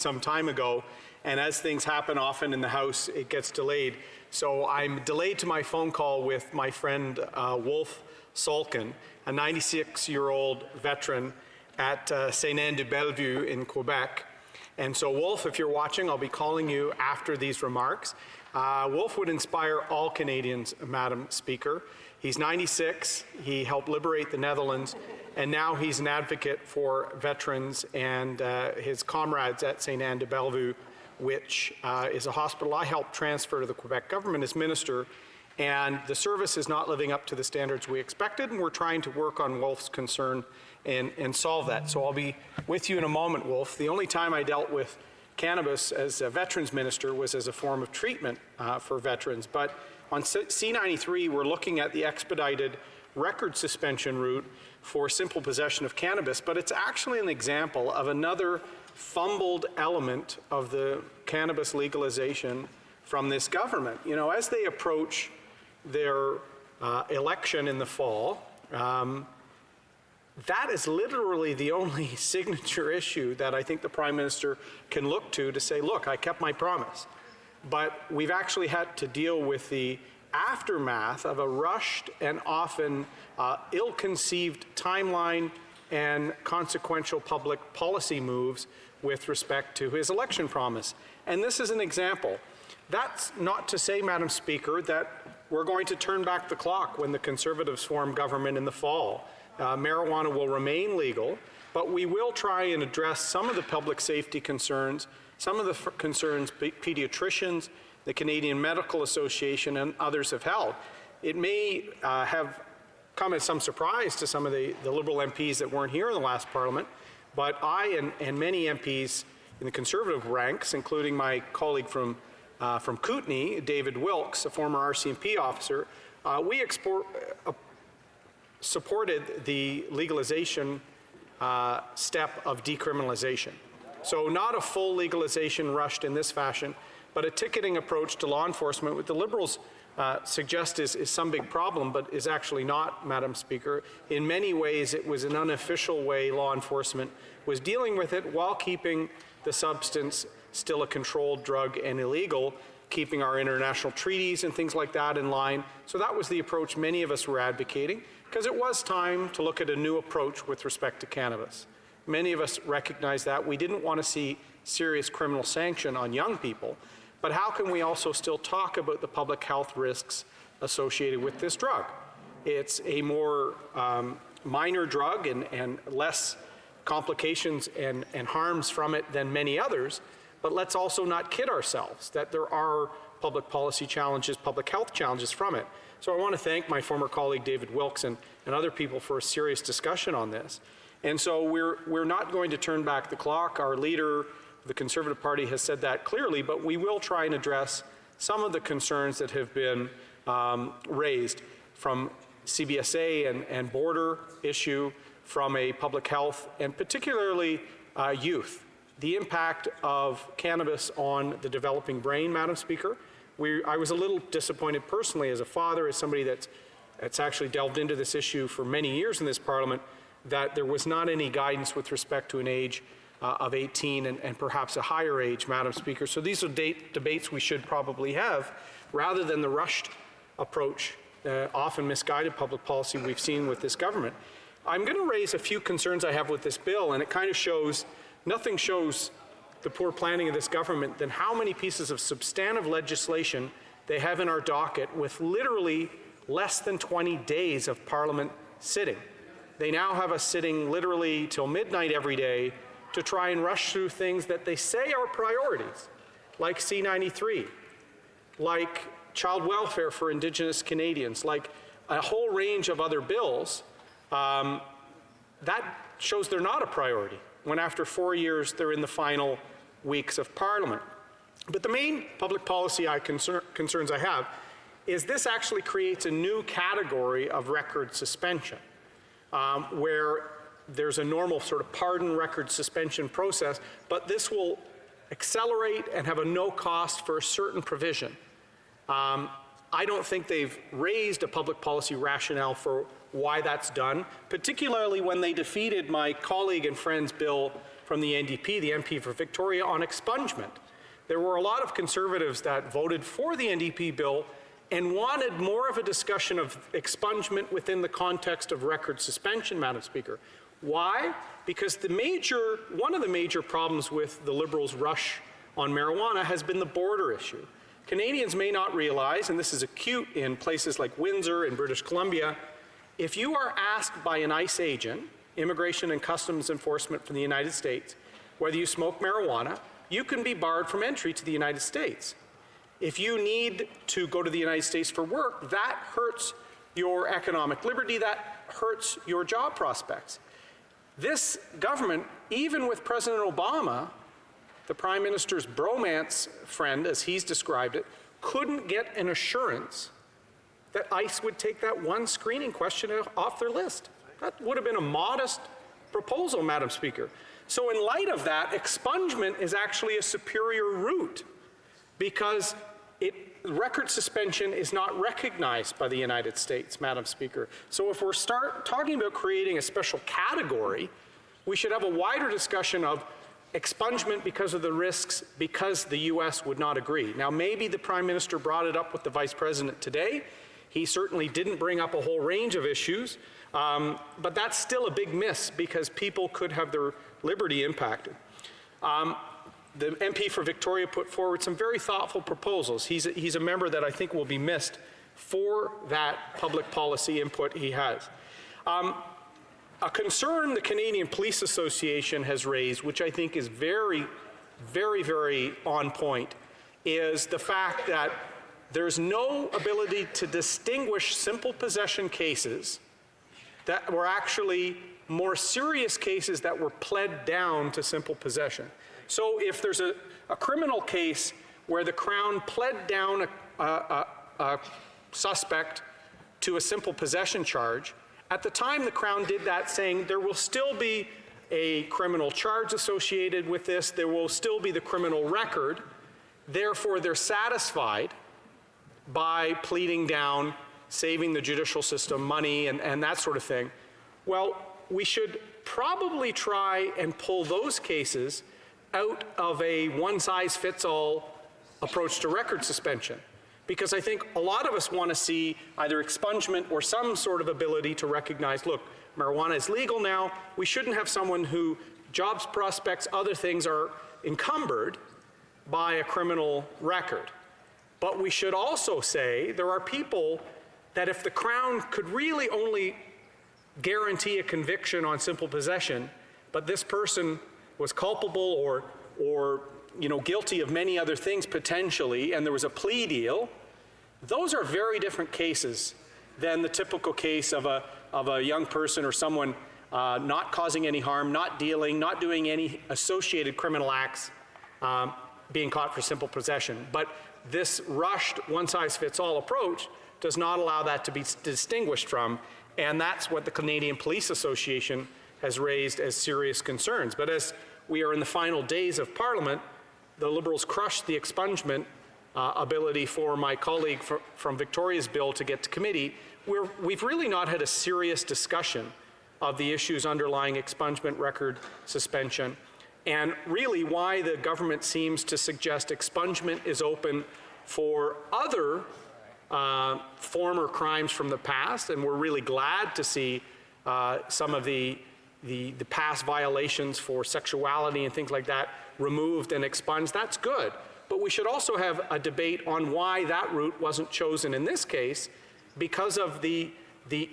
some time ago, and as things happen often in the House, it gets delayed. So I'm delayed to my phone call with my friend Wolf Salkin, a 96-year-old veteran at Saint-Anne-de-Bellevue in Quebec. And so Wolf, if you're watching, I'll be calling you after these remarks. Wolf would inspire all Canadians, Madam Speaker. He's 96, he helped liberate the Netherlands, and now he's an advocate for veterans and his comrades at Saint-Anne-de-Bellevue, which is a hospital I helped transfer to the Quebec government as minister, and the service is not living up to the standards we expected, and we're trying to work on Wolf's concern and solve that. So I'll be with you in a moment, Wolf. The only time I dealt with cannabis as a veterans minister was as a form of treatment for veterans, but on C-93, we're looking at the expedited record suspension route for simple possession of cannabis, but it's actually an example of another fumbled element of the cannabis legalization from this government. You know, as they approach their election in the fall, that is literally the only signature issue that I think the Prime Minister can look to say, look, I kept my promise. But we've actually had to deal with the aftermath of a rushed and often ill-conceived timeline and consequential public policy moves with respect to his election promise. And this is an example. That's not to say, Madam Speaker, that we're going to turn back the clock when the Conservatives form government in the fall. Marijuana will remain legal, but we will try and address some of the public safety concerns, some of the concerns pediatricians, the Canadian Medical Association, and others have held. It may have come as some surprise to some of the Liberal MPs that weren't here in the last Parliament, but I and many MPs in the Conservative ranks, including my colleague from Kootenay, David Wilkes, a former RCMP officer, we supported the legalization step of decriminalization. So not a full legalization rushed in this fashion, but a ticketing approach to law enforcement, what the Liberals suggest is some big problem, but is actually not, Madam Speaker. In many ways, it was an unofficial way law enforcement was dealing with it while keeping the substance still a controlled drug and illegal, keeping our international treaties and things like that in line. So that was the approach many of us were advocating, because it was time to look at a new approach with respect to cannabis. Many of us recognize that. We didn't want to see serious criminal sanction on young people, but how can we also still talk about the public health risks associated with this drug? It's a more minor drug and less complications and harms from it than many others, but let's also not kid ourselves that there are public policy challenges, public health challenges from it. So I want to thank my former colleague David Wilkes and other people for a serious discussion on this. And so we're not going to turn back the clock. Our leader, the Conservative Party, has said that clearly, but we will try and address some of the concerns that have been raised from CBSA and border issue, from a public health, and particularly youth. The impact of cannabis on the developing brain, Madam Speaker. I was a little disappointed personally as a father, as somebody that's actually delved into this issue for many years in this Parliament, that there was not any guidance with respect to an age of 18 and perhaps a higher age, Madam Speaker. So these are debates we should probably have, rather than the rushed approach, often misguided public policy we've seen with this government. I'm going to raise a few concerns I have with this bill, and it kind of shows, nothing shows the poor planning of this government than how many pieces of substantive legislation they have in our docket with literally less than 20 days of Parliament sitting. They now have us sitting literally till midnight every day to try and rush through things that they say are priorities, like C-93, like child welfare for Indigenous Canadians, like a whole range of other bills. That shows they're not a priority, when after 4 years they're in the final weeks of Parliament. But the main public policy concerns I have is this actually creates a new category of record suspension, where there's a normal sort of pardon record suspension process, but this will accelerate and have a no cost for a certain provision. I don't think they've raised a public policy rationale for why that's done, particularly when they defeated my colleague and friend's bill from the NDP, the MP for Victoria, on expungement. There were a lot of Conservatives that voted for the NDP bill and wanted more of a discussion of expungement within the context of record suspension, Madam Speaker. Why? Because one of the major problems with the Liberals' rush on marijuana has been the border issue. Canadians may not realize, and this is acute in places like Windsor and British Columbia, if you are asked by an ICE agent, Immigration and Customs Enforcement from the United States, whether you smoke marijuana, you can be barred from entry to the United States. If you need to go to the United States for work, that hurts your economic liberty, that hurts your job prospects. This government, even with President Obama, the Prime Minister's bromance friend, as he's described it, couldn't get an assurance that ICE would take that one screening question off their list. That would have been a modest proposal, Madam Speaker. So in light of that, expungement is actually a superior route because record suspension is not recognized by the United States, Madam Speaker. So if we're talking about creating a special category, we should have a wider discussion of expungement because of the risks, because the U.S. would not agree. Now, maybe the Prime Minister brought it up with the Vice President today. He certainly didn't bring up a whole range of issues, but that's still a big miss because people could have their liberty impacted. The MP for Victoria put forward some very thoughtful proposals. He's a member that I think will be missed for that public policy input he has. A concern the Canadian Police Association has raised, which I think is very, very, very on point, is the fact that there's no ability to distinguish simple possession cases that were actually more serious cases that were pled down to simple possession. So if there's a criminal case where the Crown pled down a suspect to a simple possession charge, at the time the Crown did that, saying there will still be a criminal charge associated with this, there will still be the criminal record, therefore they're satisfied by pleading down, saving the judicial system money and that sort of thing. Well, we should probably try and pull those cases out of a one-size-fits-all approach to record suspension. Because I think a lot of us want to see either expungement or some sort of ability to recognize, look, marijuana is legal now, we shouldn't have someone who jobs prospects, other things are encumbered by a criminal record. But we should also say there are people that if the Crown could really only guarantee a conviction on simple possession, but this person was culpable or guilty of many other things potentially, and there was a plea deal, those are very different cases than the typical case of a young person or someone not causing any harm, not dealing, not doing any associated criminal acts, being caught for simple possession. But this rushed one-size-fits-all approach does not allow that to be distinguished from, and that's what the Canadian Police Association has raised as serious concerns. But as we are in the final days of Parliament, the Liberals crushed the expungement ability for my colleague from Victoria's bill to get to committee. We've really not had a serious discussion of the issues underlying expungement, record suspension, and really why the government seems to suggest expungement is open for other former crimes from the past, and we're really glad to see some of the past violations for sexuality and things like that removed and expunged. That's good. But we should also have a debate on why that route wasn't chosen in this case, because of the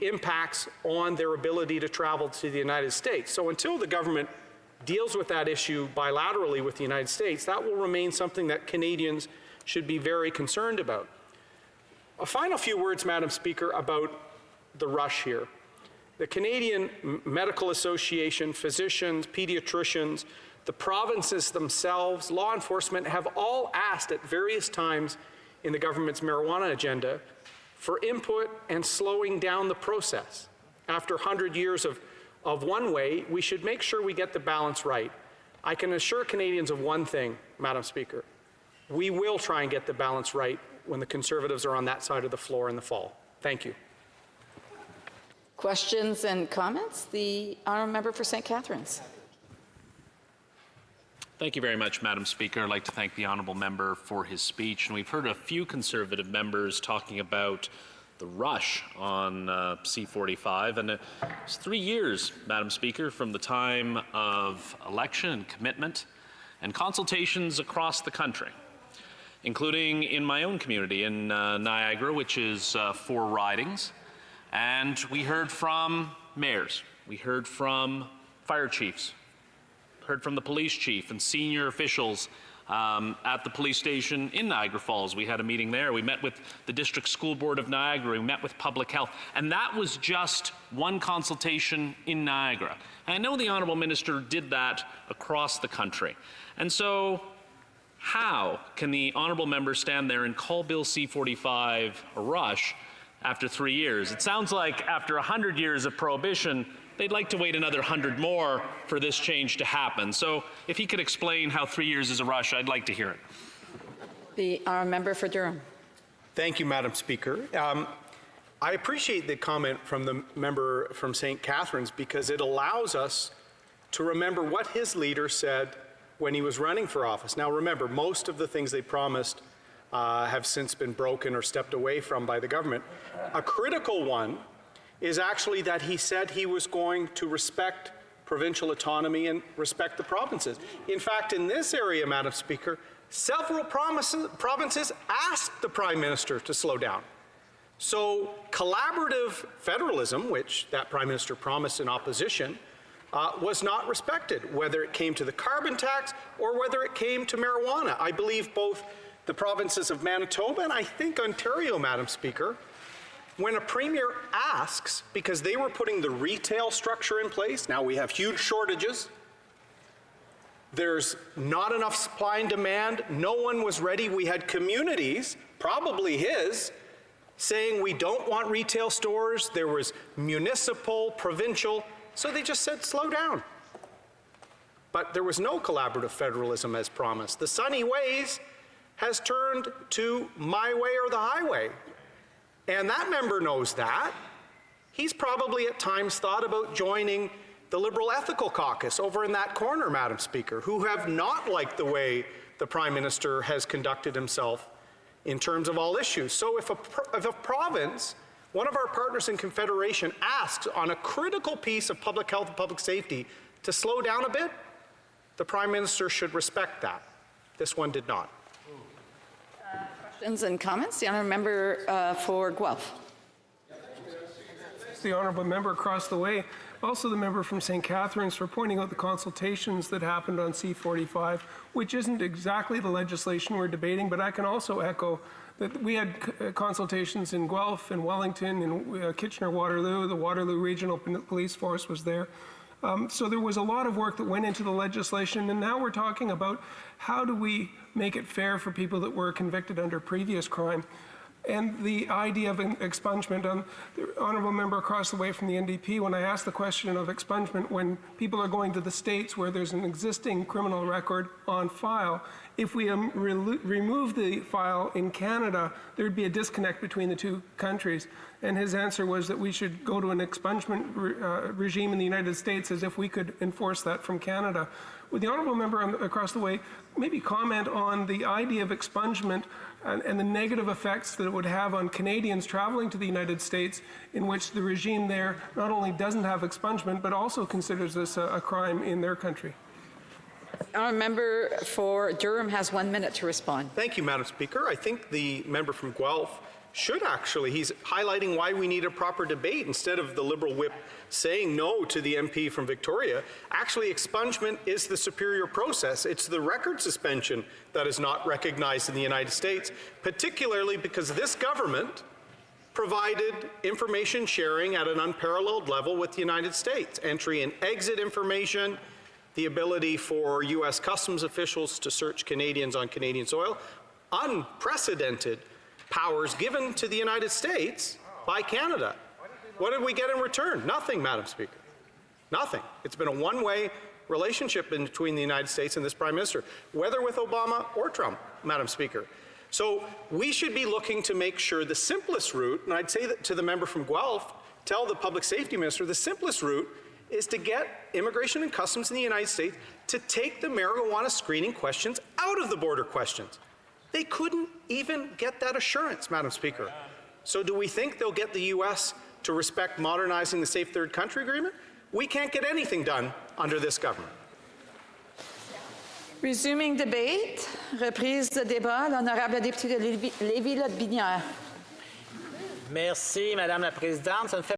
impacts on their ability to travel to the United States. So until the government deals with that issue bilaterally with the United States, that will remain something that Canadians should be very concerned about. A final few words, Madam Speaker, about the rush here. The Canadian Medical Association, physicians, pediatricians, the provinces themselves, law enforcement have all asked at various times in the government's marijuana agenda for input and slowing down the process. After 100 years of one way, we should make sure we get the balance right. I can assure Canadians of one thing, Madam Speaker. We will try and get the balance right when the Conservatives are on that side of the floor in the fall. Thank you. Questions and comments? The honourable member for St. Catharines. Thank you very much, Madam Speaker. I'd like to thank the honourable member for his speech. And we've heard a few Conservative members talking about the rush on C-45. And it's 3 years, Madam Speaker, from the time of election and commitment and consultations across the country, including in my own community in Niagara, which is 4 ridings. And we heard from mayors, we heard from fire chiefs, heard from the police chief and senior officials at the police station in Niagara Falls. We had a meeting there. We met with the District School Board of Niagara. We met with Public Health. And that was just one consultation in Niagara. And I know the Honourable Minister did that across the country. And so how can the Honourable Member stand there and call Bill C-45 a rush after 3 years? It sounds like after 100 years of prohibition, they'd like to wait another 100 more for this change to happen. So if he could explain how 3 years is a rush, I'd like to hear it. The member for Durham. Thank you, Madam Speaker. I appreciate the comment from the member from St. Catharines because it allows us to remember what his leader said when he was running for office. Now remember, most of the things they promised have since been broken or stepped away from by the government. A critical one is actually that he said he was going to respect provincial autonomy and respect the provinces. In fact, in this area, Madam Speaker, several provinces asked the Prime Minister to slow down. So collaborative federalism, which that Prime Minister promised in opposition, was not respected, whether it came to the carbon tax or whether it came to marijuana. I believe both the provinces of Manitoba and I think Ontario, Madam Speaker, when a premier asks, because they were putting the retail structure in place, now we have huge shortages, there's not enough supply and demand, no one was ready. We had communities, probably his, saying we don't want retail stores. There was municipal, provincial, so they just said slow down. But there was no collaborative federalism as promised. The sunny ways has turned to my way or the highway. And that member knows that. He's probably at times thought about joining the Liberal Ethical Caucus over in that corner, Madam Speaker, who have not liked the way the Prime Minister has conducted himself in terms of all issues. So if a province, one of our partners in Confederation, asks on a critical piece of public health and public safety to slow down a bit, the Prime Minister should respect that. This one did not. Questions and comments? The honourable member for Guelph. The honourable member across the way, also the member from St. Catharines, for pointing out the consultations that happened on C-45, which isn't exactly the legislation we're debating, but I can also echo that we had consultations in Guelph, in Wellington, in Kitchener-Waterloo. The Waterloo Regional Police Force was there. So there was a lot of work that went into the legislation, and now we're talking about how do we make it fair for people that were convicted under previous crime. And the idea of expungement, the honourable member across the way from the NDP, when I asked the question of expungement when people are going to the States where there's an existing criminal record on file, if we remove the file in Canada, there'd be a disconnect between the two countries. And his answer was that we should go to an expungement regime in the United States as if we could enforce that from Canada. Would the honourable member across the way maybe comment on the idea of expungement and the negative effects that it would have on Canadians traveling to the United States, in which the regime there not only doesn't have expungement, but also considers this a crime in their country? Our member for Durham has 1 minute to respond. Thank you, Madam Speaker. I think the member from Guelph should actually, he's highlighting why we need a proper debate instead of the Liberal whip saying no to the MP from Victoria. Actually, expungement is the superior process. It's the record suspension that is not recognized in the United States, particularly because this government provided information sharing at an unparalleled level with the United States. Entry and exit information, the ability for U.S. customs officials to search Canadians on Canadian soil, unprecedented powers given to the United States by Canada. What did we get in return? Nothing, Madam Speaker. Nothing. It's been a one-way relationship between the United States and this Prime Minister, whether with Obama or Trump, Madam Speaker. So we should be looking to make sure the simplest route, and I'd say that to the member from Guelph, tell the Public Safety Minister, the simplest route is to get Immigration and Customs in the United States to take the marijuana screening questions out of the border questions. They couldn't even get that assurance, Madam Speaker. So do we think they'll get the U.S. to respect modernizing the Safe Third Country Agreement? We can't get anything done under this government. Resuming debate, reprise de débat, l'honorable député de Lévis-Lotbinière. Merci, Madame la Présidente. Ça me fait